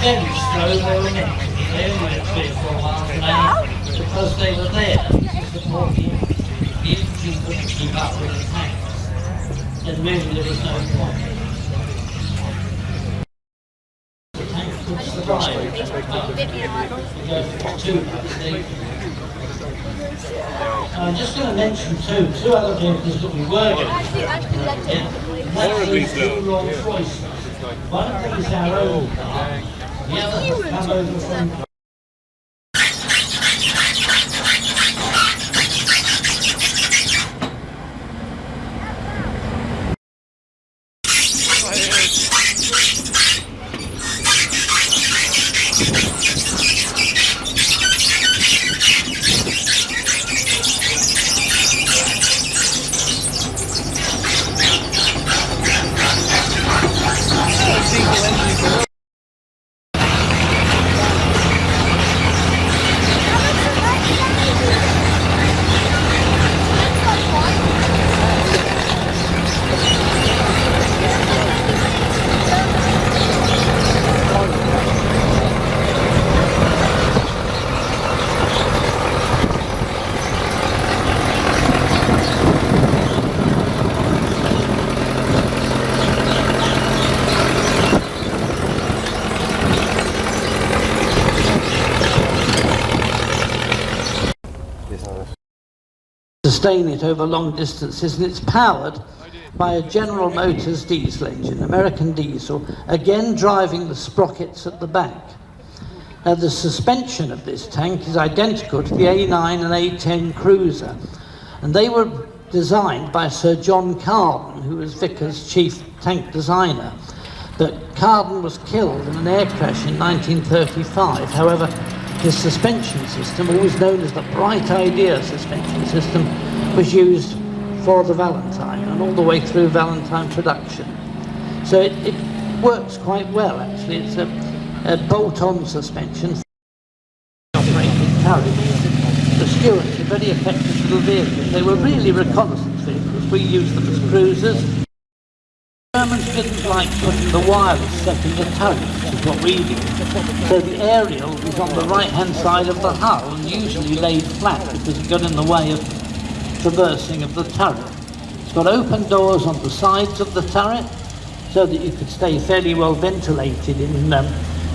very slow, they were meant to be. They only went 3 or 4 miles an hour because they were there to support the engine couldn't keep up with the tanks. And really there was no point. The tank could survive. I'm just going to mention two other vehicles that we were going to Rolls-Royce. One of these is our own car, the other has come over from sustain it over long distances, and it's powered by a General Motors diesel engine, American diesel, again driving the sprockets at the back. Now the suspension of this tank is identical to the A9 and A10 Cruiser, and they were designed by Sir John Carden, who was Vickers' chief tank designer. But Carden was killed in an air crash in 1935. However, his suspension system, always known as the Bright Idea suspension system, was used for the Valentine and all the way through Valentine production. So it works quite well, actually. It's a bolt-on suspension. Operated turret. The Stuarts are very effective little vehicles. They were really reconnaissance vehicles. We used them as cruisers. The Germans didn't like putting the wireless set in the turret, which is what we do. So the aerial is on the right-hand side of the hull and usually laid flat because it got in the way of traversing of the turret. It's got open doors on the sides of the turret so that you could stay fairly well ventilated in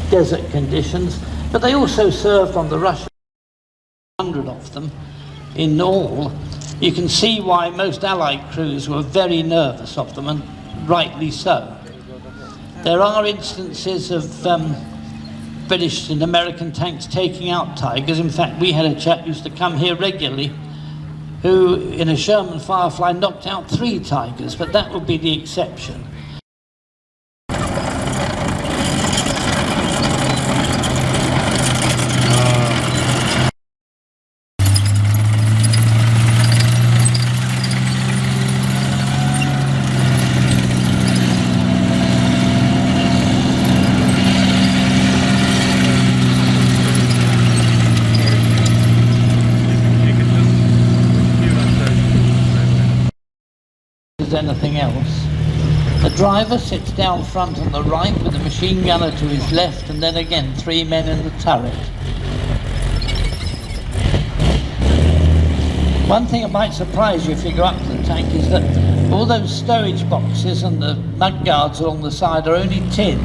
desert conditions, but they also served on the Russian 100 of them in all. You can see why most Allied crews were very nervous of them, and rightly so. There are instances of British and American tanks taking out Tigers. In fact, we had a chap who used to come here regularly who, in a Sherman Firefly, knocked out 3 Tigers, but that would be the exception. Anything else. The driver sits down front on the right with a machine gunner to his left, and then again 3 men in the turret. One thing that might surprise you if you go up to the tank is that all those stowage boxes and the mud guards along the side are only tin.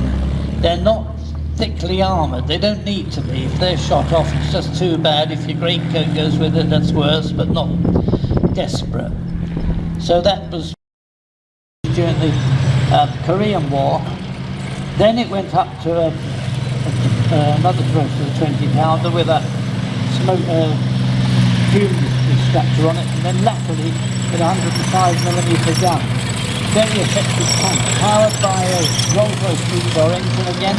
They're not thickly armoured. They don't need to be. If they're shot off, it's just too bad. If your greatcoat goes with it, that's worse, but not desperate. So that was during the Korean War. Then it went up to another version of the 20 pounder with a smoke fume extractor on it, and then latterly with a 105mm gun. Very effective tank, powered by a Rolls-Royce 3-door engine again,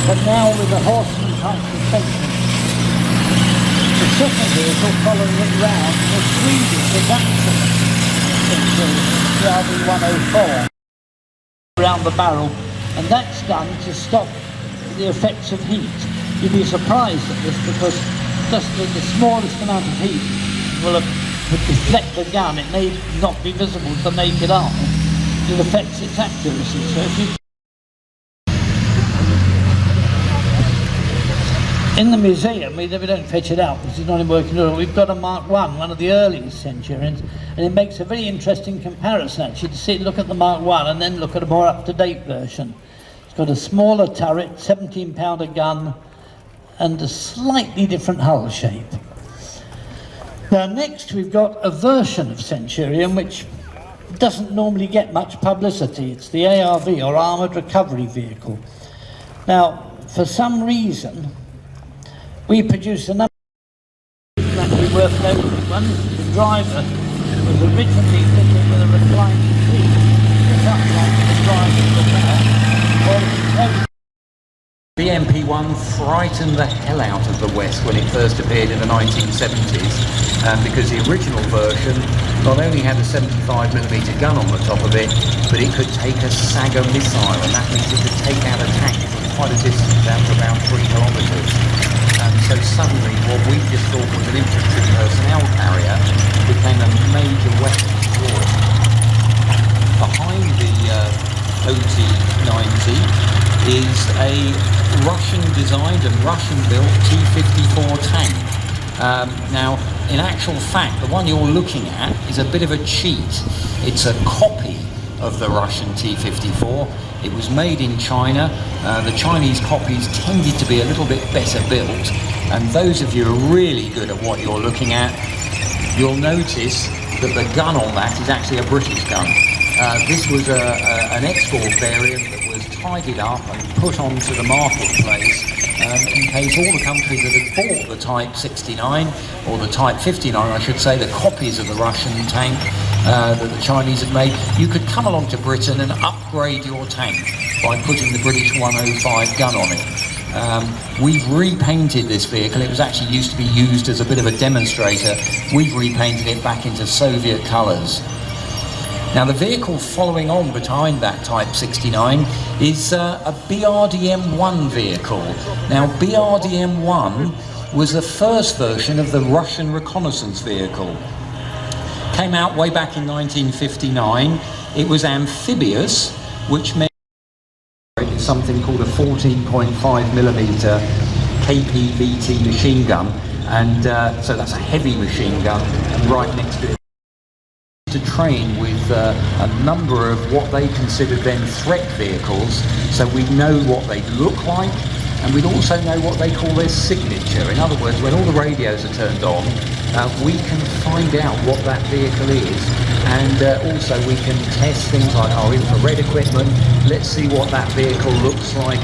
but now with a Horseman type suspension. The second vehicle following it round was Swedish adapter. The RB104 around the barrel, and that's done to stop the effects of heat. You'd be surprised at this because just the smallest amount of heat will deflect the gun. It may not be visible to the naked eye. It affects its accuracy. So if you In the museum, we don't fetch it out because it's not in working order. We've got a Mark I, one of the earliest Centurions, and it makes a very interesting comparison actually to see, look at the Mark I and then look at a more up-to-date version. It's got a smaller turret, 17-pounder gun, and a slightly different hull shape. Now next we've got a version of Centurion which doesn't normally get much publicity. It's the ARV, or Armoured Recovery Vehicle. Now, for some reason, we produced a number of actually worth noting. One, the driver was originally fitted with a reclining seat, just upright to the driver of the car. BMP-1 frightened the hell out of the West when it first appeared in the 1970s, because the original version not only had a 75mm gun on the top of it, but it could take a Saga missile, and that means it could take out a tank from quite a distance, out to around 3 kilometres. So suddenly what we just thought was an infantry personnel carrier became a major weapon of war. Behind the OT-90 is a Russian-designed and Russian-built T-54 tank. Now, in actual fact, the one you're looking at is a bit of a cheat. It's a copy of the Russian T-54. It was made in China. The Chinese copies tended to be a little bit better built, and those of you who are really good at what you're looking at, you'll notice that the gun on that is actually a British gun. This was an export variant that was tidied up and put onto the marketplace in case all the countries that had bought the Type 69, or the Type 59 I should say, the copies of the Russian tank that the Chinese had made, you could come along to Britain and upgrade your tank by putting the British 105 gun on it. We've repainted this vehicle. It was actually used to be used as a bit of a demonstrator. We've repainted it back into Soviet colours. Now the vehicle following on behind that Type 69 is a BRDM-1 vehicle. Now BRDM-1 was the first version of the Russian reconnaissance vehicle. Came out way back in 1959. It was amphibious, which meant something called a 14.5mm KP-BT machine gun, and so that's a heavy machine gun, and right next to it to train with a number of what they considered then threat vehicles, so we know what they look like, and we'd also know what they call their signature. In other words, when all the radios are turned on, we can find out what that vehicle is, and also we can test things like our infrared equipment. Let's see what that vehicle looks like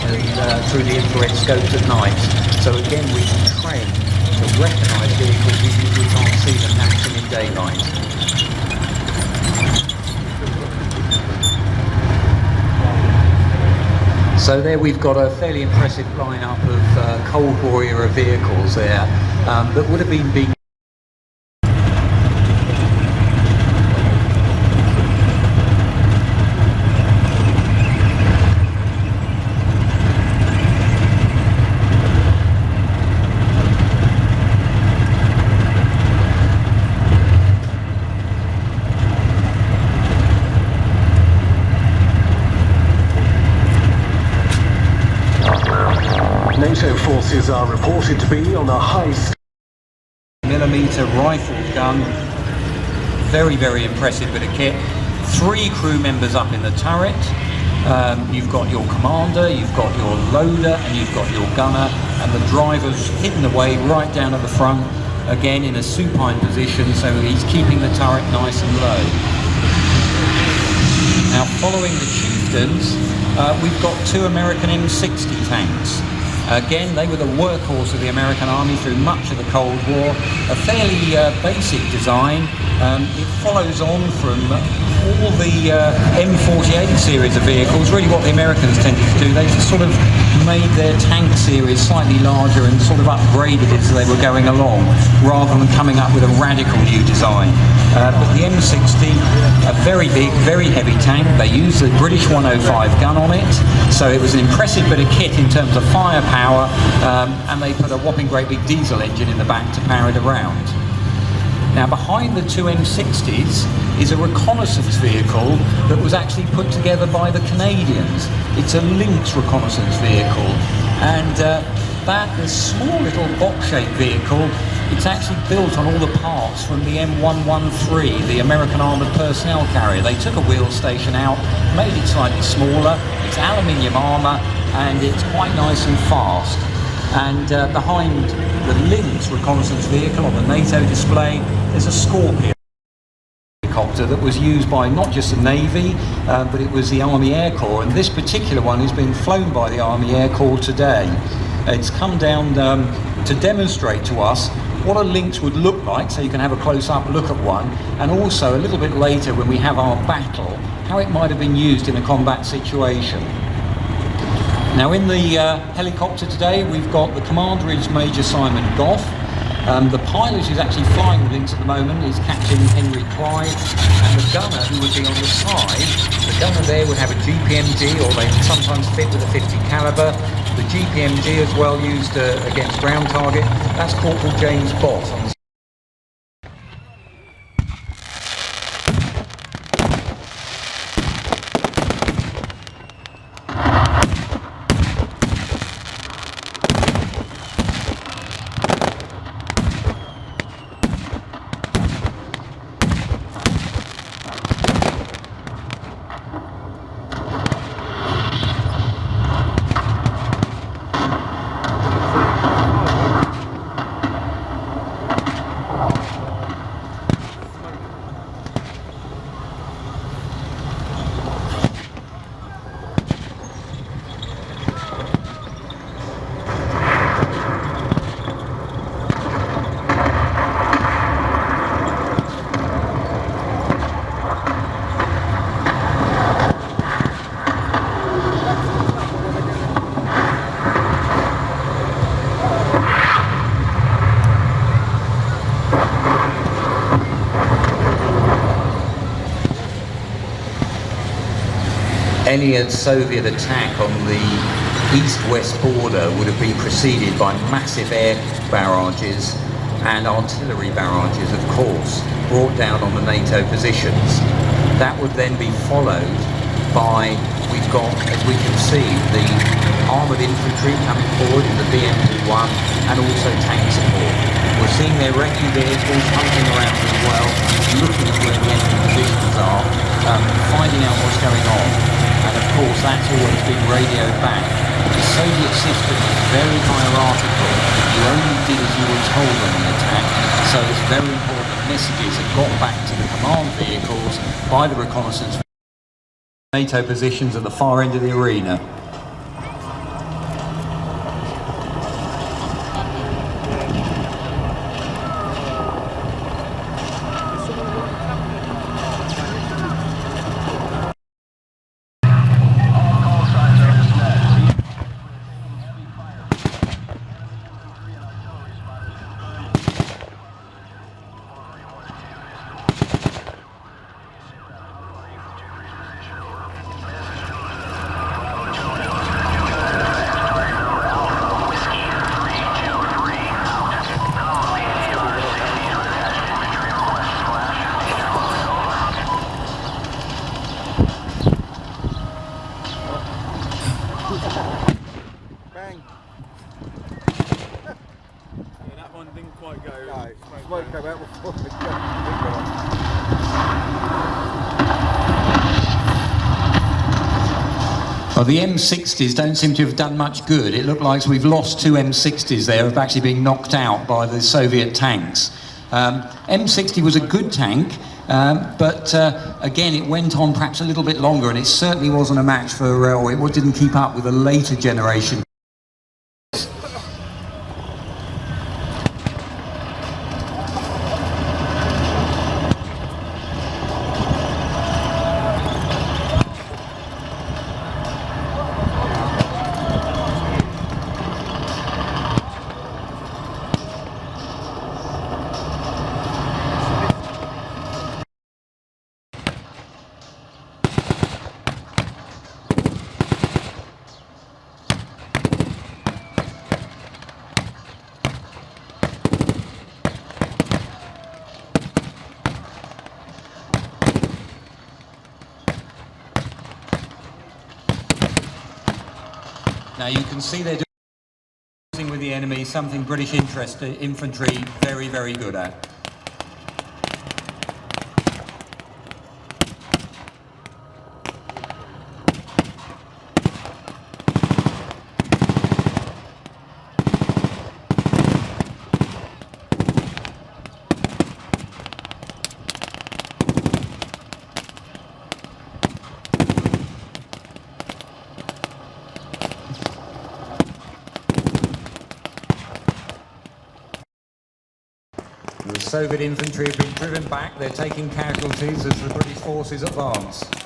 through the infrared scopes at night. So again, we can train to recognise vehicles even if we can't see them naturally in daylight. So there we've got a fairly impressive lineup of Cold War era vehicles there that would have been being NATO forces are reported to be on a high millimeter rifle gun. Very, very impressive bit of kit. 3 crew members up in the turret. You've got your commander, you've got your loader, and you've got your gunner, and the driver's hidden away right down at the front, again in a supine position, so he's keeping the turret nice and low. Now following the chieftains, we've got 2 American M60 tanks. Again, they were the workhorse of the American Army through much of the Cold War. A fairly basic design. It follows on from all the M48 series of vehicles. Really what the Americans tended to do, they just sort of made their tank series slightly larger and sort of upgraded it as they were going along, rather than coming up with a radical new design. But the M60, a very big, very heavy tank. They used the British 105 gun on it, so it was an impressive bit of kit in terms of firepower, and they put a whopping great big diesel engine in the back to power it around. Now behind the 2 M60s is a reconnaissance vehicle that was actually put together by the Canadians. It's a Lynx reconnaissance vehicle, and that, this small little box-shaped vehicle, it's actually built on all the parts from the M113, the American Armoured Personnel Carrier. They took a wheel station out, made it slightly smaller, it's aluminium armour, and it's quite nice and fast. And behind the Lynx reconnaissance vehicle on the NATO display, there's a Scorpion helicopter that was used by not just the Navy, but it was the Army Air Corps, and this particular one is being flown by the Army Air Corps today. It's come down to demonstrate to us what a Lynx would look like, so you can have a close-up look at one, and also a little bit later when we have our battle, how it might have been used in a combat situation. Now in the helicopter today we've got the commander is Major Simon Goff. The pilot who's actually flying the Lynx at the moment is Captain Henry Clyde, and the gunner who would be on the side, the gunner there would have a GPMG, or they sometimes fit with a 50 caliber. The GPMG as well used against ground target. That's Corporal James Bott on the Any Soviet attack on the east-west border would have been preceded by massive air barrages and artillery barrages, of course, brought down on the NATO positions. That would then be followed by, we've got, as we can see, the armoured infantry coming forward in the BMP-1 and also tank support. We're seeing their recce vehicles hunting around as well, looking at where the enemy positions are, finding out what's going on. And of course that's always been radioed back. The Soviet system is very hierarchical. You only did as you were told on the attack, so it's very important that messages have got back to the command vehicles by the reconnaissance NATO positions at the far end of the arena. Bang. Yeah, that one didn't quite go. No, smoke came out before the gun. Well, the M60s don't seem to have done much good. It looked like we've lost two M60s there, have actually been knocked out by the Soviet tanks. M60 was a good tank, but again, it went on perhaps a little bit longer, and it certainly wasn't a match for, or it didn't keep up with the later generation. Now you can see they're With the enemy, something British infantry very, very good at. The Soviet infantry have been driven back. They're taking casualties as the British forces advance.